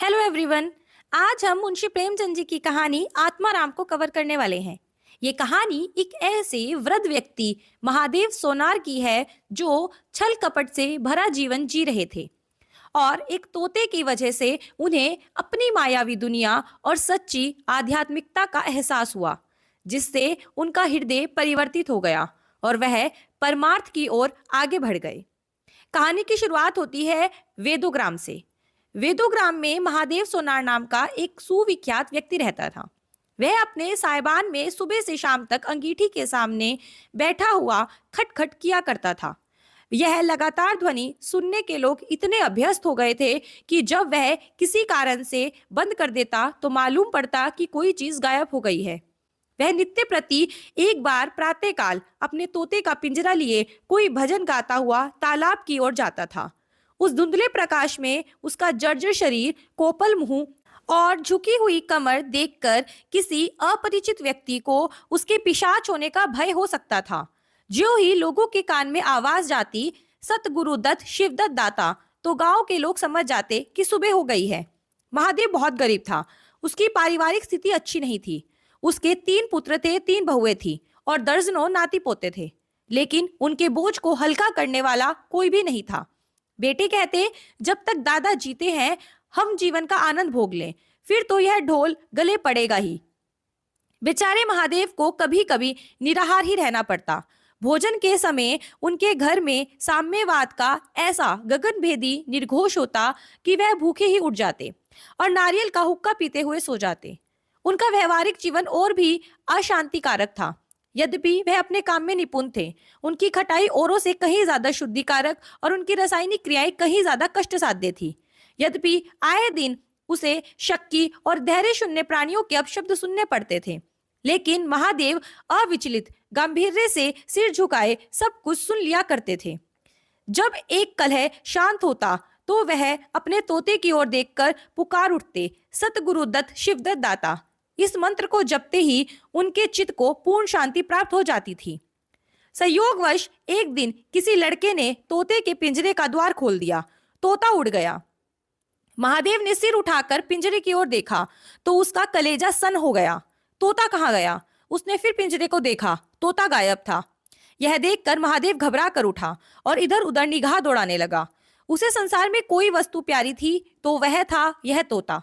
Hello everyone. आज हम मुंशी प्रेमचंद जी की कहानी आत्माराम को कवर करने वाले हैं। ये कहानी एक ऐसे वृद्ध व्यक्ति महादेव सोनार की है जो छल कपट से भरा जीवन जी रहे थे और एक तोते की वजह से उन्हें अपनी मायावी दुनिया और सच्ची आध्यात्मिकता का एहसास हुआ, जिससे उनका हृदय परिवर्तित हो गया और वह परमार्थ की ओर आगे बढ़ गए। कहानी की शुरुआत होती है वेदोग्राम से। वेदोग्राम में महादेव सोनार नाम का एक सुविख्यात व्यक्ति रहता था। वह अपने साइबान में सुबह से शाम तक अंगीठी के सामने बैठा हुआ खटखट किया करता था। यह लगातार ध्वनि सुनने के लोग इतने अभ्यस्त हो गए थे कि जब वह किसी कारण से बंद कर देता तो मालूम पड़ता कि कोई चीज गायब हो गई है। वह नित्य प्रति एक बार प्रातःकाल अपने तोते का पिंजरा लिए कोई भजन गाता हुआ तालाब की ओर जाता था। उस धुंधले प्रकाश में उसका जर्जर शरीर, कोपल मुंह और झुकी हुई कमर देखकर किसी अपरिचित व्यक्ति को उसके पिशाच होने का भय हो सकता था। ज्यों ही लोगों के कान में आवाज जाती, सतगुरुदत्त शिवदत्त दाता, तो गांव के लोग समझ जाते कि सुबह हो गई है। महादेव बहुत गरीब था। उसकी पारिवारिक स्थिति अच्छी नहीं थी। उसके 3 पुत्र थे, 3 बहुएं थी और दर्जनों नाती पोते थे, लेकिन उनके बोझ को हल्का करने वाला कोई भी नहीं था। बेटे कहते, जब तक दादा जीते हैं हम जीवन का आनंद भोग लें, फिर तो यह ढोल गले पड़ेगा ही। बेचारे महादेव को कभी कभी निराहार ही रहना पड़ता। भोजन के समय उनके घर में साम्यवाद का ऐसा गगनभेदी निर्घोष होता कि वह भूखे ही उठ जाते और नारियल का हुक्का पीते हुए सो जाते। उनका व्यवहारिक जीवन और भी अशांतिकारक था। यद्यपि वह अपने काम में निपुण थे, उनकी खटाई औरों से कहीं ज्यादा शुद्धिकारक और उनकी रासायनिक क्रियाएं कहीं ज्यादा कष्ट साध्य थी। यद्यपि आए दिन उसे शक्की और धैर्य शून्य प्राणियों के अपशब्द सुनने पड़ते थे, लेकिन महादेव अविचलित गांभीर्य से सिर झुकाए सब कुछ सुन लिया करते थे। जब एक कलह शांत होता तो वह अपने तोते की ओर देखकर पुकार उठते, सतगुरुदत्त शिवदत्त दाता। इस मंत्र को जपते ही उनके चित्त को पूर्ण शांति प्राप्त हो जाती थी। संयोगवश एक दिन किसी लड़के ने तोते के पिंजरे का द्वार खोल दिया। तोता उड़ गया। महादेव ने सिर उठाकर पिंजरे की ओर देखा तो उसका कलेजा सन हो गया। तोता कहाँ गया? उसने फिर पिंजरे को देखा, तोता गायब था। यह देखकर महादेव घबरा कर उठा और इधर उधर निगाह दौड़ाने लगा। उसे संसार में कोई वस्तु प्यारी थी तो वह था यह तोता।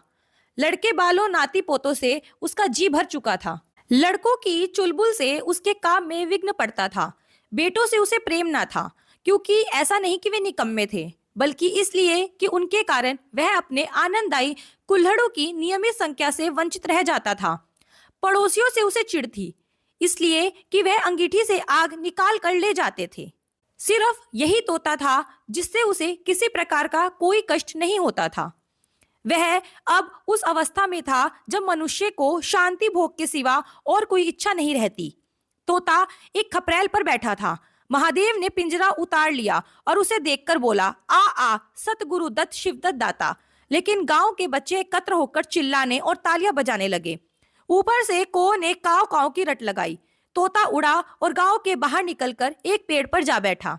लड़के बालों नाती पोतों से उसका जी भर चुका था। लड़कों की चुलबुल से उसके काम में विघ्न पड़ता था। बेटों से उसे प्रेम ना था, क्योंकि ऐसा नहीं कि वे निकम्मे थे, बल्कि इसलिए कि उनके कारण वह अपने आनंददायी कुल्हड़ों की नियमित संख्या से वंचित रह जाता था। पड़ोसियों से उसे चिढ़ थी, इसलिए कि वह अंगीठी से आग निकाल कर ले जाते थे। सिर्फ यही तोता था जिससे उसे किसी प्रकार का कोई कष्ट नहीं होता था। वह अब उस अवस्था में था जब मनुष्य को शांति भोग के सिवा और कोई इच्छा नहीं रहती। तोता एक खपरेल पर बैठा था। महादेव ने पिंजरा उतार लिया और उसे देखकर बोला, आ आ सतगुरुदत्त शिवदत्त दाता। लेकिन गांव के बच्चे एकत्र होकर चिल्लाने और तालियां बजाने लगे। ऊपर से को ने काव काव की रट लगाई। तोता उड़ा और गांव के बाहर निकलकर एक पेड़ पर जा बैठा।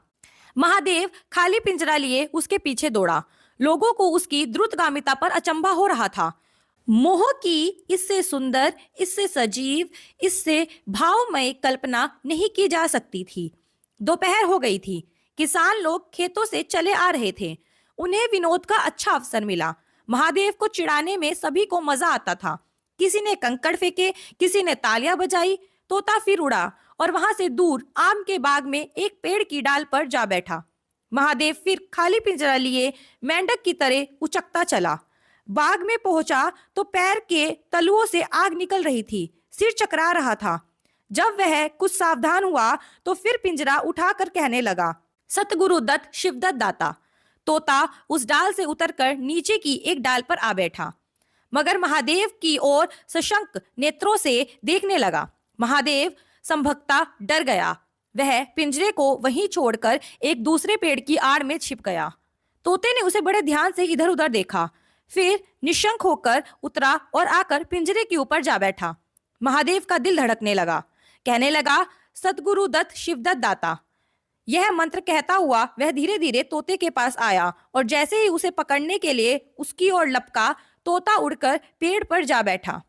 महादेव खाली पिंजरा लिए उसके पीछे दौड़ा। लोगों को उसकी द्रुतगामिता पर अचंभा हो रहा था। मोह की इससे सुंदर, इससे सजीव, इससे भावमय कल्पना नहीं की जा सकती थी। दोपहर हो गई थी। किसान लोग खेतों से चले आ रहे थे। उन्हें विनोद का अच्छा अवसर मिला। महादेव को चिढ़ाने में सभी को मजा आता था। किसी ने कंकड़ फेंके, किसी ने तालियां बजाई। तोता फिर उड़ा और वहां से दूर आम के बाग में एक पेड़ की डाल पर जा बैठा। महादेव फिर खाली पिंजरा लिए मेंढक की तरह उचकता चला। बाग में पहुंचा तो पैर के तलुओं से आग निकल रही थी, सिर चकरा रहा था। जब वह कुछ सावधान हुआ तो फिर पिंजरा उठाकर कहने लगा, सतगुरुदत्त शिवदत्त दाता। तोता उस डाल से उतरकर नीचे की एक डाल पर आ बैठा, मगर महादेव की ओर सशंक नेत्रों से देखने लगा। महादेव संभक्ता डर गया। वह पिंजरे को वहीं छोड़कर एक दूसरे पेड़ की आड़ में छिप गया। तोते ने उसे बड़े ध्यान से इधर उधर देखा, फिर निशंक होकर उतरा और आकर पिंजरे के ऊपर जा बैठा। महादेव का दिल धड़कने लगा। कहने लगा, सतगुरुदत्त शिवदत्त दाता। यह मंत्र कहता हुआ वह धीरे धीरे तोते के पास आया और जैसे ही उसे पकड़ने के लिए उसकी ओर लपका तोता उड़कर पेड़ पर जा बैठा।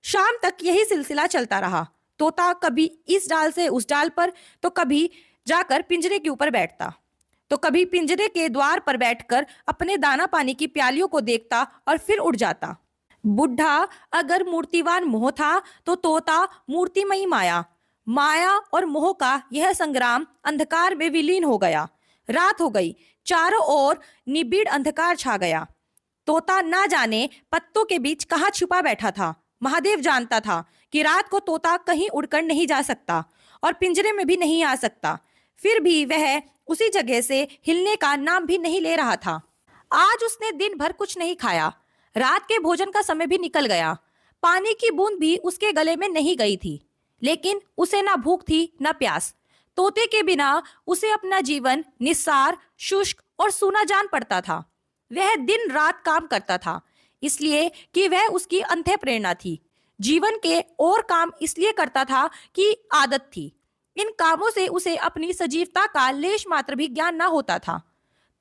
शाम तक यही सिलसिला चलता रहा। तोता कभी इस डाल से उस डाल पर, तो कभी जाकर पिंजरे के ऊपर बैठता, तो कभी पिंजरे के द्वार पर बैठकर अपने दाना पानी की प्यालियों को देखता और फिर उड़ जाता। बुढ़ा अगर मूर्तिवान मोह था, तो तोता मूर्तिमयी माया। माया और मोह का यह संग्राम अंधकार में विलीन हो गया। रात हो गई, चारों ओर निबिड़ अंधकार छा गया। तोता ना जाने पत्तों के बीच कहाँ छुपा बैठा था। महादेव जानता था कि रात को तोता कहीं उड़कर नहीं जा सकता और पिंजरे में भी नहीं आ सकता। फिर भी वह उसी जगह से हिलने का नाम भी नहीं ले रहा था। आज उसने दिन भर कुछ नहीं खाया। रात के भोजन का समय भी निकल गया। पानी की बूंद भी उसके गले में नहीं गई थी, लेकिन उसे ना भूख थी ना प्यास। तोते के बिना उसे अपना जीवन निस्सार, शुष्क और सूना जान पड़ता था। वह दिन रात काम करता था, इसलिए कि वह उसकी अंतः प्रेरणा थी। जीवन के और काम इसलिए करता था कि आदत थी। इन कामों से उसे अपनी सजीवता का लेश मात्र भी ज्ञान न होता था।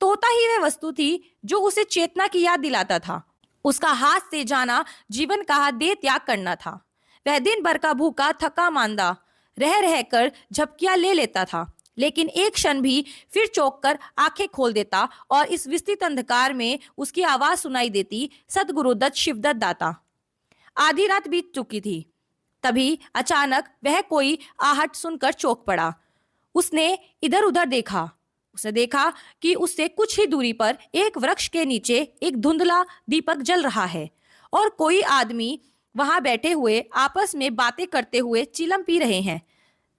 तोता ही वह वस्तु थी जो उसे चेतना की याद दिलाता था। उसका हाथ से जाना जीवन का देह त्याग करना था। वह दिन भर का भूखा थका मांदा रह रहकर झपकियां ले लेता था, लेकिन एक क्षण भी फिर चौंक कर आंखें खोल देता और इस विस्तृत अंधकार में उसकी आवाज सुनाई देती, सतगुरुदत्त शिवदत्त दाता। आधी रात बीत चुकी थी। तभी अचानक वह कोई आहट सुनकर चौंक पड़ा। उसने इधर उधर देखा। उसने देखा कि उससे कुछ ही दूरी पर एक वृक्ष के नीचे एक धुंधला दीपक जल रहा है और कोई आदमी वहां बैठे हुए आपस में बातें करते हुए चिलम पी रहे हैं।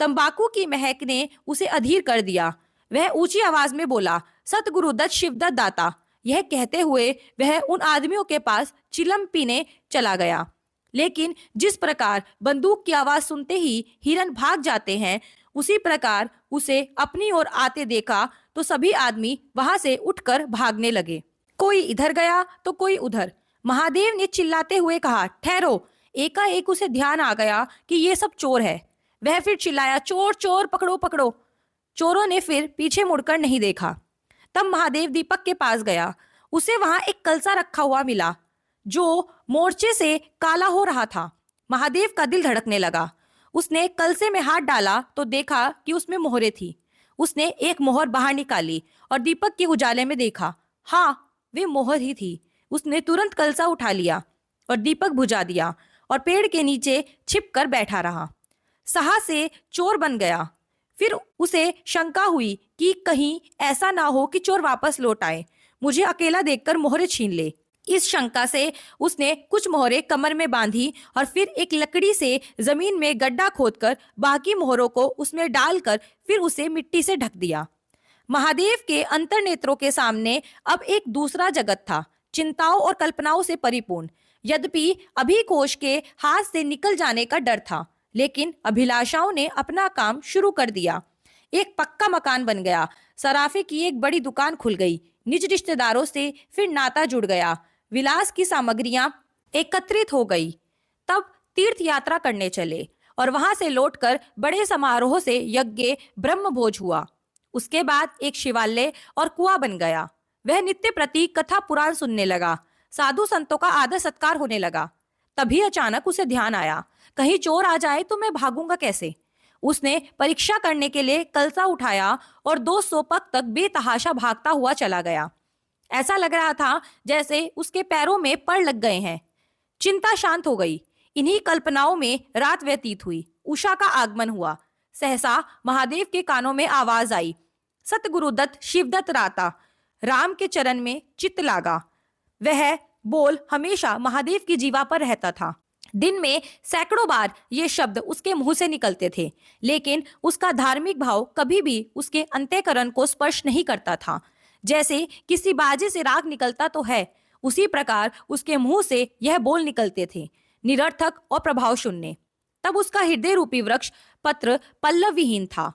तंबाकू की महक ने उसे अधीर कर दिया। वह ऊंची आवाज में बोला, सतगुरुदत्त शिवदत्त दाता। यह कहते हुए वह उन आदमियों के पास चिलम पीने चला गया। लेकिन जिस प्रकार बंदूक की आवाज सुनते ही हिरन भाग जाते हैं, उसी प्रकार उसे अपनी ओर आते देखा तो सभी आदमी वहां से उठकर भागने लगे। कोई इधर गया तो कोई उधर। महादेव ने चिल्लाते हुए कहा, ठहरो। एकाएक उसे ध्यान आ गया कि ये सब चोर है। वह फिर चिल्लाया, चोर चोर, पकड़ो पकड़ो। चोरों ने फिर पीछे मुड़कर नहीं देखा। तब महादेव दीपक के पास गया। उसे वहां एक कलसा रखा हुआ मिला जो मोर्चे से काला हो रहा था। महादेव का दिल धड़कने लगा। उसने कलसे में हाथ डाला तो देखा कि उसमें मोहरें थी। उसने एक मोहर बाहर निकाली और दीपक के उजाले में देखा। हाँ, वे मोहर ही थी। उसने तुरंत कलसा उठा लिया और दीपक बुझा दिया और पेड़ के नीचे छिप कर बैठा रहा। साहस से चोर बन गया। फिर उसे शंका हुई कि कहीं ऐसा ना हो कि चोर वापस लौट आए, मुझे अकेला देखकर मोहरें छीन ले। इस शंका से उसने कुछ मोहरें कमर में बांधी और फिर एक लकड़ी से जमीन में गड्ढा खोदकर बाकी मोहरों को उसमें डालकर फिर उसे मिट्टी से ढक दिया। महादेव के अंतर्नेत्रों के सामने अब एक दूसरा जगत था, चिंताओं और कल्पनाओं से परिपूर्ण। यद्यपि अभी कोश के हाथ से निकल जाने का डर था, लेकिन अभिलाषाओं ने अपना काम शुरू कर दिया। एक पक्का मकान बन गया। सराफे की एक बड़ी दुकान खुल गई। निज रिश्तेदारों से फिर नाता जुड़ गया। विलास की सामग्रियां एकत्रित हो गई। तब तीर्थ यात्रा करने चले और वहां से लौटकर बड़े समारोह से यज्ञ ब्रह्म भोज हुआ। उसके बाद एक शिवालय और कुआं बन गया। वह नित्य प्रति कथा पुराण सुनने लगा। साधु संतों का आदर सत्कार होने लगा। तभी अचानक उसे ध्यान आया, कहीं चोर आ जाए तो मैं भागूंगा कैसे। उसने परीक्षा करने के लिए कलसा उठाया और 2 सोपक तक बेतहाशा भागता हुआ चला गया। ऐसा लग रहा था जैसे उसके पैरों में पड़ लग गए हैं। चिंता शांत हो गई। इन्हीं कल्पनाओं में रात व्यतीत हुई। उषा का आगमन हुआ। सहसा महादेव के कानों में आवाज आई, सतगुरुदत्त शिवदत्त दाता। राम के चरण में चित्त लागा। वह बोल हमेशा महादेव की जीवा पर रहता था। दिन में सैकड़ों बार ये शब्द उसके मुंह से निकलते थे, लेकिन उसका धार्मिक भाव कभी भी उसके अंतःकरण को स्पर्श नहीं करता था। जैसे किसी बाजे से राग निकलता तो है, उसी प्रकार उसके मुंह से यह बोल निकलते थे, निरर्थक और प्रभाव शून्य। तब उसका हृदय रूपी वृक्ष पत्र पल्लव विहीन था।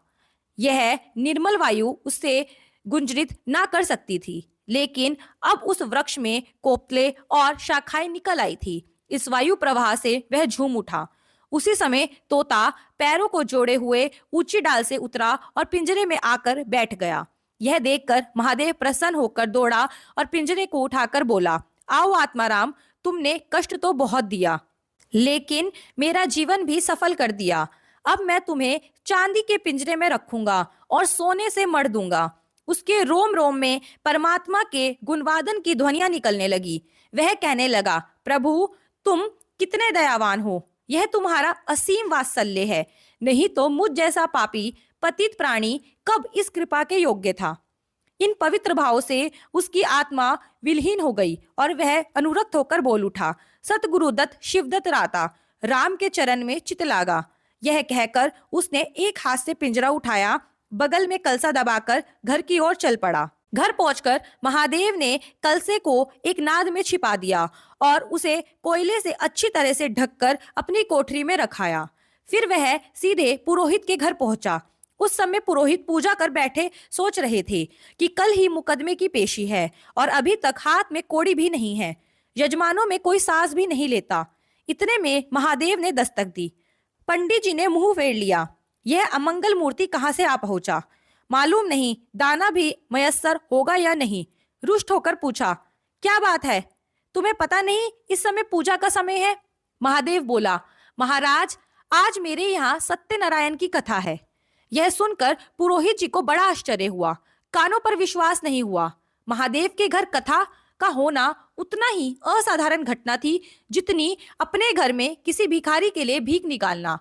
यह निर्मल वायु उससे गुंजरित ना कर सकती थी, लेकिन अब उस वृक्ष में कोपले और शाखाएं निकल आई थी। इस वायु प्रवाह से वह झूम उठा। उसी समय तोता पैरों को जोड़े हुए ऊंची डाल से उतरा और पिंजरे में आकर बैठ गया। यह देखकर महादेव प्रसन्न होकर दौड़ा और पिंजरे को उठाकर बोला, आओ आत्माराम, तुमने कष्ट तो बहुत दिया, लेकिन मेरा जीवन भी सफल कर दिया। अब मैं तुम्हें चांदी के पिंजरे में रखूंगा और सोने से मढ़ दूंगा। उसके रोम रोम में परमात्मा के गुणवादन की ध्वनियां निकलने लगी। वह कहने लगा, प्रभु तुम कितने दयावान हो, यह तुम्हारा असीम वात्सल्य है। नहीं तो मुझ जैसा पापी पतित प्राणी कब इस कृपा के योग्य था। इन पवित्र भावों से उसकी आत्मा विलीन हो गई और वह अनुरक्त होकर बोल उठा, सतगुरुदत्त शिवदत्त राता, राम के चरण में चित लागा। यह कहकर उसने एक हाथ से पिंजरा उठाया, बगल में कलसा दबाकर घर की ओर चल पड़ा। घर पहुंचकर महादेव ने कलसे को एक नाद में छिपा दिया और उसे कोयले से अच्छी तरह से ढककर अपनी कोठरी में रखाया। फिर वह सीधे पुरोहित के घर पहुंचा। उस समय पुरोहित पूजा कर बैठे सोच रहे थे कि कल ही मुकदमे की पेशी है और अभी तक हाथ में कोड़ी भी नहीं है, यजमानों में कोई साज भी नहीं लेता। इतने में महादेव ने दस्तक दी। पंडित जी ने मुंह फेर लिया। यह अमंगल मूर्ति कहाँ से आ पहुंचा, मालूम नहीं दाना भी मयस्सर होगा या नहीं। रुष्ट होकर पूछा, क्या बात है, तुम्हें पता नहीं इस समय पूजा का समय है? महादेव बोला, महाराज आज मेरे यहाँ सत्यनारायण की कथा है। यह सुनकर पुरोहित जी को बड़ा आश्चर्य हुआ, कानों पर विश्वास नहीं हुआ। महादेव के घर कथा का होना उतना ही असाधारण घटना थी जितनी अपने घर में किसी भिखारी के लिए भीख निकालना।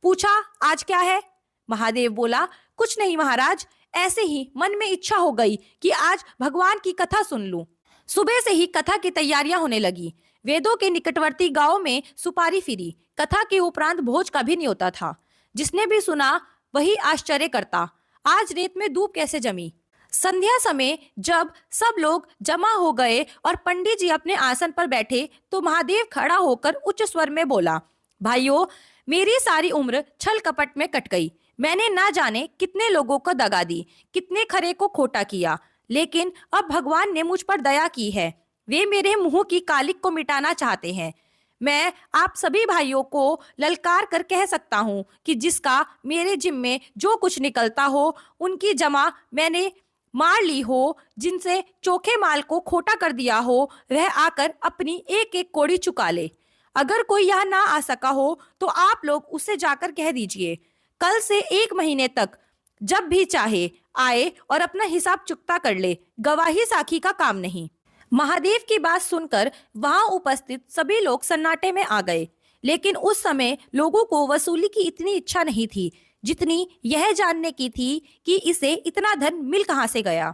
पूछा, आज क्या है? महादेव बोला, कुछ नहीं महाराज, ऐसे ही मन में इच्छा हो गई कि आज भगवान की कथा सुन लूं। सुबह से ही कथा की तैयारियां होने लगी। वेदों के निकटवर्ती गांव में सुपारी फिरी। कथा के उपरांत भोज का भी न्योता था। जिसने भी सुना वही आश्चर्य करता, आज रेत में धूप कैसे जमी। संध्या समय जब सब लोग जमा हो गए और पंडित जी अपने आसन पर बैठे तो महादेव खड़ा होकर उच्च स्वर में बोला, भाइयों, मेरी सारी उम्र छल कपट में कट गई। मैंने ना जाने कितने लोगों को दगा दी, कितने खरे को खोटा किया, लेकिन अब भगवान ने मुझ पर दया की है। वे मेरे मुंह की कालिक को मिटाना चाहते हैं। मैं आप सभी भाइयों को ललकार कर कह सकता हूँ कि जिसका मेरे जिम्मे जो कुछ निकलता हो उनकी जमा मैंने मार ली हो, जिनसे चोखे माल को खोटा कर दिया हो, वह आकर अपनी एक एक कौड़ी चुका ले। अगर कोई यहाँ ना आ सका हो तो आप लोग उससे जाकर कह दीजिए, कल से 1 महीने तक जब भी चाहे आए और अपना हिसाब चुकता कर ले। गवाही साखी का काम नहीं। महादेव की बात सुनकर वहां उपस्थित सभी लोग सन्नाटे में आ गए, लेकिन उस समय लोगों को वसूली की इतनी इच्छा नहीं थी जितनी यह जानने की थी कि इसे इतना धन मिल कहां से गया।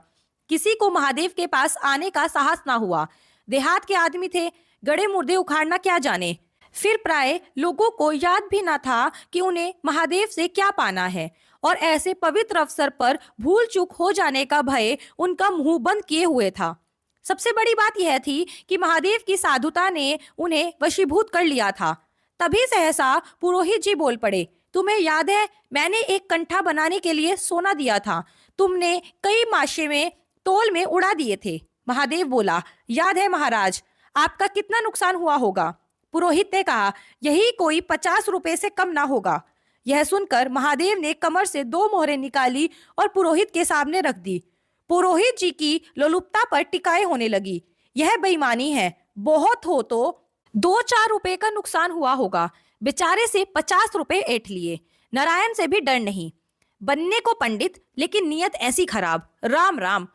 किसी को महादेव के पास आने का साहस ना हुआ। देहात के आदमी थे, गड़े मुर्दे उखाड़ना क्या जाने। फिर प्राय लोगों को याद भी ना था कि उन्हें महादेव से क्या पाना है, और ऐसे पवित्र अवसर पर भूल चूक हो जाने का भय उनका मुंह बंद किए हुए था। सबसे बड़ी बात यह थी कि महादेव की साधुता ने उन्हें वशीभूत कर लिया था। तभी सहसा पुरोहित जी बोल पड़े, तुम्हें याद है मैंने एक कंठा बनाने के लिए सोना दिया था, तुमने कई माशे में तोल में उड़ा दिए थे। महादेव बोला, याद है महाराज, आपका कितना नुकसान हुआ होगा। पुरोहित ने कहा, यही कोई 50 रुपए से कम ना होगा। यह सुनकर महादेव ने कमर से 2 मोहरें निकाली और पुरोहित के सामने रख दी। पुरोहित जी की लोलुपता पर टिकाए होने लगी। यह बेईमानी है, बहुत हो तो 2-4 रुपए का नुकसान हुआ होगा। बेचारे से 50 रुपए ऐंठ लिए। नारायण से भी डर नहीं। बनने को पंडित, लेकिन नियत ऐसी खराब। राम राम।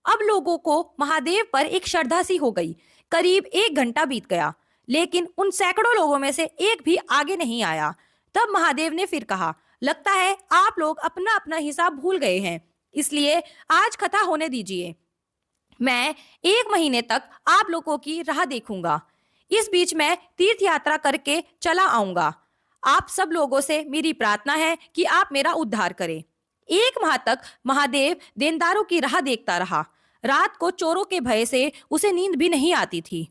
अब लोगों को महादेव पर एक श्रद्धा सी हो गई। करीब 1 घंटा बीत गया, लेकिन उन सैकड़ों लोगों में से एक भी आगे नहीं आया। तब महादेव ने फिर कहा, लगता है आप लोग अपना अपना हिसाब भूल गए हैं, इसलिए आज कथा होने दीजिए। मैं 1 महीने तक आप लोगों की राह देखूंगा। इस बीच मैं तीर्थ यात्रा करके चला आऊंगा। आप सब लोगों से मेरी प्रार्थना है कि आप मेरा उद्धार करें। 1 माह तक महादेव देनदारों की राह देखता रहा। रात को चोरों के भय से उसे नींद भी नहीं आती थी।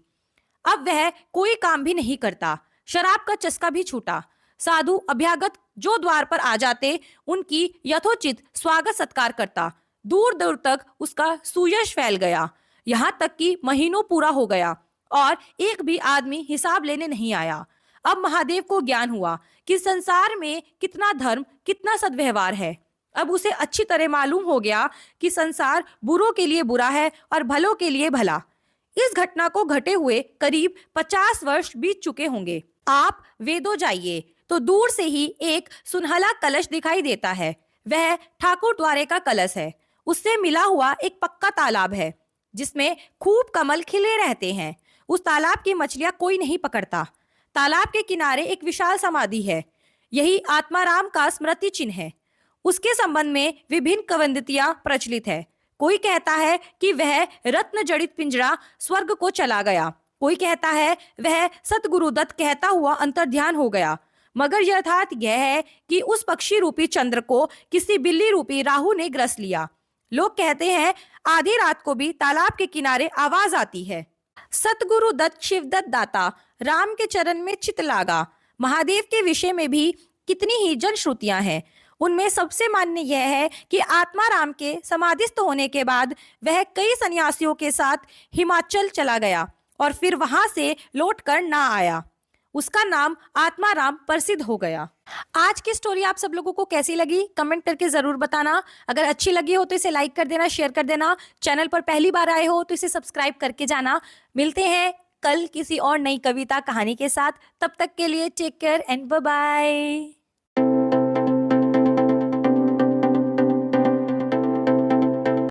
अब वह कोई काम भी नहीं करता। शराब का चस्का भी छूटा। साधु अभ्यागत जो द्वार पर आ जाते उनकी यथोचित स्वागत सत्कार करता। दूर दूर तक उसका सुयश फैल गया। यहाँ तक कि महीनों पूरा हो गया और एक भी आदमी हिसाब लेने नहीं आया। अब महादेव को ज्ञान हुआ कि संसार में कितना धर्म, कितना सद्व्यवहार है। अब उसे अच्छी तरह मालूम हो गया कि संसार बुरों के लिए बुरा है और भलों के लिए भला। इस घटना को घटे हुए करीब 50 वर्ष बीत चुके होंगे। आप वेदो जाइए तो दूर से ही एक सुनहला कलश दिखाई देता है। वह ठाकुर द्वारे का कलश है। उससे मिला हुआ एक पक्का तालाब है जिसमें खूब कमल खिले रहते हैं। उस तालाब की मछलियां कोई नहीं पकड़ता। तालाब के किनारे एक विशाल समाधि है। यही आत्माराम का स्मृति चिन्ह है। उसके संबंध में विभिन्न किंवदंतियां प्रचलित है। कोई कहता है कि वह रत्न जड़ित पिंजरा स्वर्ग को चला गया। कोई कहता है वह सतगुरुदत्त कहता हुआ अंतर्ध्यान हो गया। मगर यथार्थ यह है कि उस पक्षी रूपी चंद्र को किसी बिल्ली रूपी राहु ने ग्रस लिया। लोग कहते हैं आधी रात को भी तालाब के किनारे आवाज आती है, सतगुरु दत्त शिवदत्त दाता राम के चरण में चित लागा। महादेव के विषय में भी कितनी ही जनश्रुतियां हैं। उनमें सबसे मान्य यह है कि आत्माराम के समाधिस्थ होने के बाद वह कई सन्यासियों के साथ हिमाचल चला गया और फिर वहां से लौटकर ना आया। उसका नाम आत्माराम प्रसिद्ध हो गया। आज की स्टोरी आप सब लोगों को कैसी लगी कमेंट करके जरूर बताना। अगर अच्छी लगी हो तो इसे लाइक कर देना, शेयर कर देना। चैनल पर पहली बार आए हो तो इसे सब्सक्राइब करके जाना। मिलते हैं कल किसी और नई कविता कहानी के साथ। तब तक के लिए take care and bye bye.